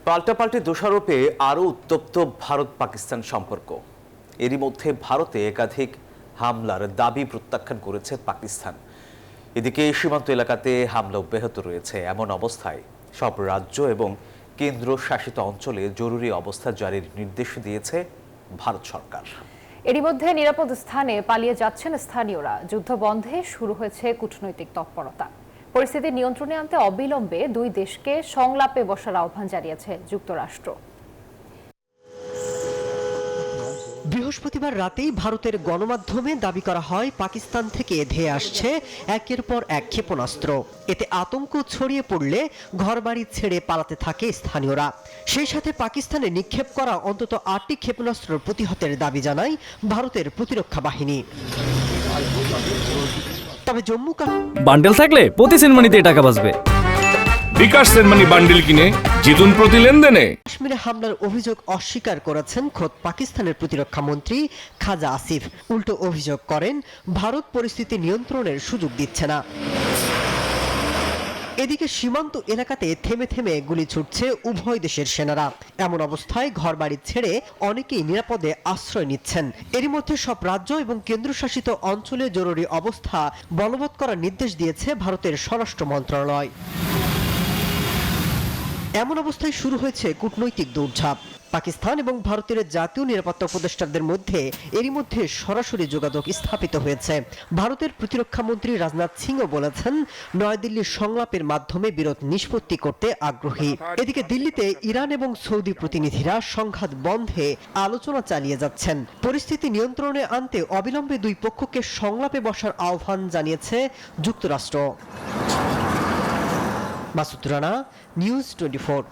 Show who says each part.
Speaker 1: পাল্টাপাল্টি দোষারোপে আরও উত্তপ্ত ভারত পাকিস্তান সম্পর্ক। এরই মধ্যে ভারতে একাধিক হামলার দাবি প্রত্যাখ্যান করেছে পাকিস্তান। এদিকে সীমান্ত এলাকাতে হামলা অব্যাহত রয়েছে। এমন অবস্থায় সব রাজ্য এবং কেন্দ্র শাসিত অঞ্চলে জরুরি অবস্থা জারির নির্দেশ দিয়েছে ভারত সরকার।
Speaker 2: এরই মধ্যে নিরাপদ স্থানে পালিয়ে যাচ্ছেন স্থানীয়রা। যুদ্ধ বন্ধে শুরু হয়েছে কূটনৈতিক তৎপরতা। পরিস্থিতি নিয়ন্ত্রণে আনতে অবিলম্বে দুই দেশকে সংলাপে বসার আহ্বান জানিয়েছে যুক্তরাষ্ট্র।
Speaker 3: বৃহস্পতিবার রাতেই ভারতের গণমাধ্যমে দাবি করা হয় পাকিস্তান থেকে ধেয়ে আসছে একের পর এক ক্ষেপণাস্ত্র। এতে আতঙ্ক ছড়িয়ে পড়লে ঘরবাড়ি ছেড়ে পালাতে থাকে স্থানীয়রা। সেই সাথে পাকিস্তানে নিক্ষেপ করা অন্তত 8টি ক্ষেপণাস্ত্র প্রতিহতের দাবি জানায় ভারতের প্রতিরক্ষা বাহিনী। তবে জম্মু
Speaker 4: বান্ডেল থাকলে প্রতি সেনমানিতে টাকা বাঁচবে।
Speaker 5: বিকাশ সেনমানি বান্ডেল কিনে জিতুন প্রতি লেনদেনে।
Speaker 3: কাশ্মীরে হামলার অভিযোগ অস্বীকার করেছেন খোদ পাকিস্তানের প্রতিরক্ষা মন্ত্রী খাজা আসিফ। উল্টো অভিযোগ করেন ভারত পরিস্থিতি নিয়ন্ত্রণের সুযোগ দিচ্ছে না। এদিকে সীমান্ত এলাকাতে থেমে থেমে গুলি ছুটছে উভয় দেশের সেনারা। এমন অবস্থায় ঘরবাড়ি ছেড়ে অনেকেই নিরাপদে আশ্রয় নিচ্ছেন। এরই মধ্যে সব রাজ্য এবং কেন্দ্রশাসিত অঞ্চলে জরুরি অবস্থা বলবৎ করার নির্দেশ দিয়েছে ভারতের স্বরাষ্ট্র মন্ত্রণালয়। এমন অবস্থায় শুরু হয়েছে কূটনৈতিক দৌড়ঝাঁপ। পাকিস্তান এবং ভারতের জাতীয় নিরাপত্তা উপদেষ্টাদের মধ্যে এরই মধ্যে সরাসরি যোগাযোগ স্থাপিত হয়েছে। ভারতের প্রতিরক্ষা মন্ত্রী রাজনাথ সিংও বলেছেন নয়াদিল্লির সংলাপের মাধ্যমে বিরোধ নিষ্পত্তি করতে আগ্রহী। এদিকে দিল্লিতে ইরান এবং সৌদি প্রতিনিধিরা সংঘাত বন্ধে আলোচনা চালিয়ে যাচ্ছেন। পরিস্থিতি নিয়ন্ত্রণে আনতে অবিলম্বে দুই পক্ষকে সংলাপে বসার আহ্বান জানিয়েছে যুক্তরাষ্ট্র। মাসুদ রানা, নিউজ 24।